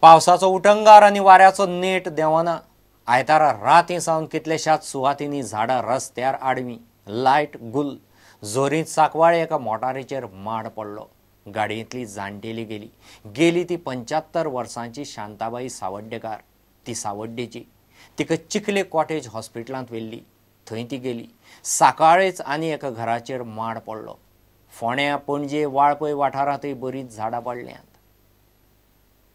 पावसाचो उटंगार आनी वाऱ्याचो नेट देवना आयतारा रातीं सावन कितलेशाच सुवातींनी झाडां रस्त्यार आडवीं लायट गुल जोरीत साकवाळे एका मोटारीचेर माड पडलो। गाडयेंतली जाणटेली गेली ती 75 वर्सांची शांताबाई सावड्डेकार। ती सावड्डेची तिका चिखले कॉटेज हॉस्पिटलांत व्हेल्ली। थंय ती गेली। सकाळीच आनी एका घराचेर माड पडलो। फोंड्या पणजे वाळपय वाठारांतय बरीच झाडां पडल्यांत।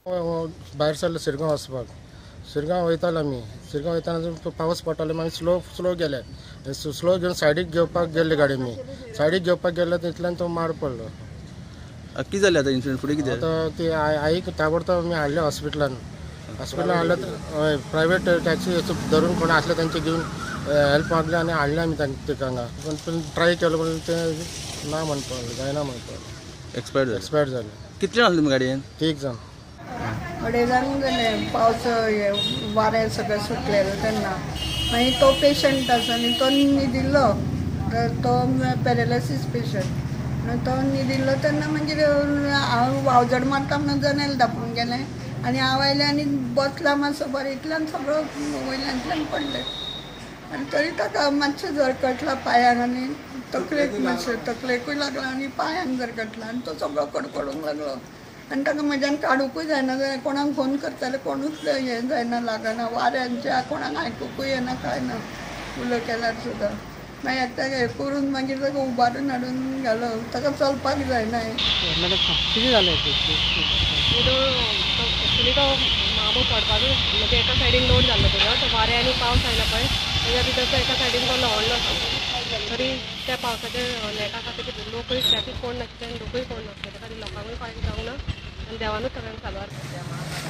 भायर सरलो शिरगांव वचपाक। शिरगांव वयतालो आमी। शिरगांव वयताना पावस पडटालो मागीर स्लो गेले। स्लो घेवन सायडीक घेवपाक गेल्ले गाडी आमी। सायडीक घेवपाक गेले तितल्यान तो माड पडलो। कितें जालें आतां इन्सिडेंट फुडें कितें? आतां ती आईक ताबडतोब आमी हाडले हॉस्पिटलान हाडले। प्रायवेट टॅक्सी धरून कोण आसले तांचे घेवन हेल्प मागले आनी हाडले आमी तिका हांगा। पण ट्राय केलो पूण ते ना म्हणपाक जायना म्हणपाक एक्सपायर्ड जाले। कितले जाण तुमी गाडयेन? 3 जाण। अडेज जाण जाले। पावस वारें सगळें सुटलेलें तेन्ना मागीर तो पेशंट आसा आनी तो न्हिदिल्लो। तो पॅरालायसीस पेशंट। तो न्हिदिल्लो तेन्ना मागीर हांव वावजड मारता म्हणून जनेल धांपून गेलें आनी हांव आयलें आनी बसलां मातसो बरें इतल्यान सगळो वयल्यातल्यान पडलें। आनी तरी ताका मातशें झरकटला पांयांक आनी तकलेक मातशें तकलेकूय लागला आनी पांयांक झरकटला आनी तो सगळो कडकडूंक लागलो। आनी ताका म्हज्यान काडूंकूय जायना जाल्यार कोणाक फोन करताले कोणूच हें जायना लागना वाऱ्यांच्या कोणाक आयकूंकूय येना काय ना उलो केल्यार सुद्दां। मागीर ताका हें करून मागीर ताका उबारून हाडून घालो। ताका चलपाक जायना। कितें जालें? एक्चुली तो मामू पडपाक म्हणजे एका सायडीन लोड जाल्लो तो वारें आनी पावस आयला पळय तेज्या भितर तो एका सायडीन तो ल्हवणलो तरी त्या पावसाच्या नेटा खातीर लोकूय ट्रॅफीक कोण नासलें आनी लोकूय कोण नासलें त्या खातीर लोकांकूय कांय जावंक ना आनी देवानूच सगळ्यांक सालवार केलें।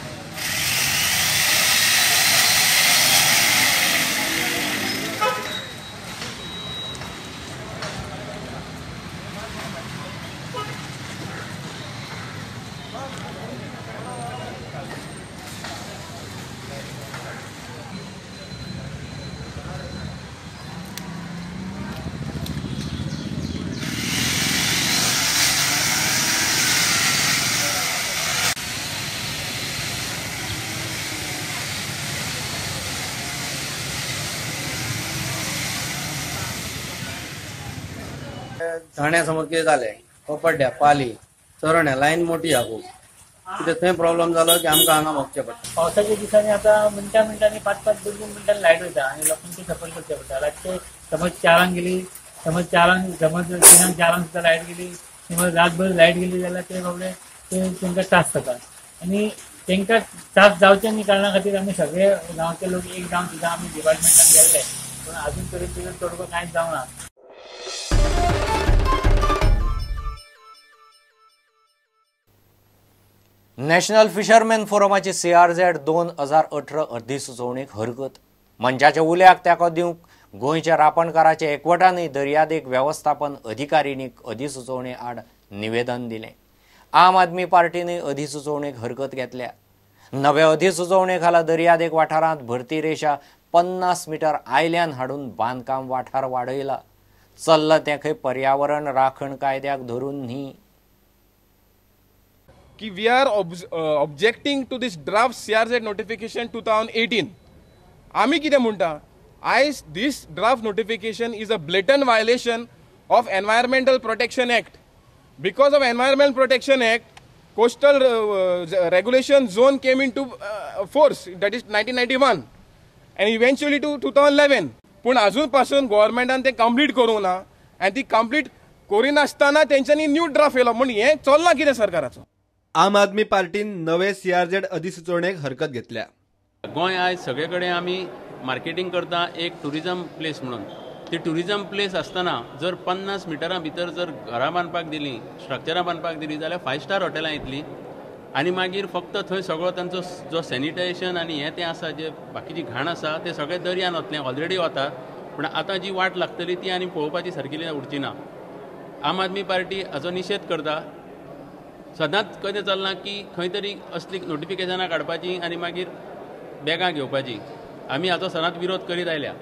ठाण्यासमोर कितें जालें कोपड्ड्या पाली चोरण्या लायन मोठी आहा खूब कितें थंय प्रॉब्लेम जालो की आमकां हांगा मोगचें पडटा। पावसाच्या दिसांनी आतां मिनटांनी 5-5 2 मिनटांनी लायट वयता आनी लोकांची सफर करचें पडटा। रातचे समज 4 गेली समज 3 4 सुद्दां लायट गेली समज रातभर लायट गेली जाल्यार ते बाबडे तांकां त्रास जाता आनी तांकां त्रास जावचे न्ही कारणा खातीर आमी सगळे गांवचे लोक एक जावन सुद्दां आमी डिपार्टमेंटान गेल्ले पूण आजून तरी तितून तोडगो कांयच जावना। नॅशनल फिशरमॅन फोरमाची CRZ 2018 अधिसुचोवणेक हरकत। मंचाच्या उल्याक तेंको दिवंक गोंयच्या रापणकाराचे एकवटानय दर्यादेग वेवस्थापन अधिकारिणीक अधिसुचोवणे आड निवेदन दिलें। आम आदमी पार्टीनय अधिसुचोवणेक हरकत घेतल्या। नव्या अधिसुचोवणे खाला दर्यादेग वाठारांत भरती रेशा 50 मीटर आयल्यान हाडून बांदकाम वाठार वाडयला। चल्ला तें खंय पर्यावरण राखण कायद्याक धरून न्ही। We are objecting to this draft CRZ notification 2018. आमी कितें म्हणटा आयज this draft notification is a blatant violation of Environmental Protection Act. Because of Environmental Protection Act, coastal regulation zone came into force, that is 1991 and eventually to 2011. पूण अजून पासून गव्हर्मेंटान ते complete करूंक ना आनी ती कंप्लीट करिनासतना तेंच्यांनी न्यू ड्राफ्ट येयलो म्हण हें चल्ला कितें सरकाराचो। आम आदमी पार्टीन नवे CRZ अधिसुचोवणेक हरकत घेतल्या। गोंय आयज सगळे कडेन आमी मार्केटिंग करता एक टुरिजम प्लेस म्हणून। ती टुरिजम प्लेस आसतना जर 50 मिटरां भितर जर घरां बांदपाक दिलीं स्ट्रक्चरां बांदपाक दिलीं जाल्यार 5 स्टार हॉटेलां येतलीं आनी मागीर फक्त थंय सगळो तांचो जो सॅनिटायझेशन आनी हें तें आसा जे बाकीची घाण आसा ते सगळे दर्यान वतलें ऑलरेडी वता पूण आतां जी वाट लागतली ती आनी पळोवपाची सारकी उरची ना। आम आदमी पार्टी हाचो निशेध करता। सदांच कशें चल्लां की खंय तरी असली नोटिफिकेशनां काडपाची आनी मागीर बॅगां घेवपाची। आमी हाचो सदांच विरोध करीत आयल्या।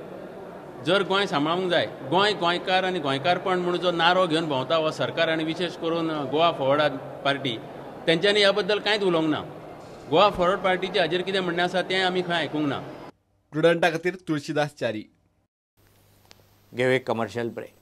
जर गोंय सांबाळूंक जाय गोंय गोंयकार आनी गोंयकारपण म्हणून जो नारो घेवन भोंवता हो सरकार आनी विशेश करून गोवा फॉरवर्ड पार्टी तेंच्यांनी ह्या बद्दल कांयच उलोवंक ना। गोवा फॉरवर्ड पार्टीचे हाजेर कितें म्हणणें आसा तें आमी खंय आयकूंक ना. प्रुडंटा खातीर तुळशीदास च्यारी. घेऊ एक कमर्शियल ब्रेक.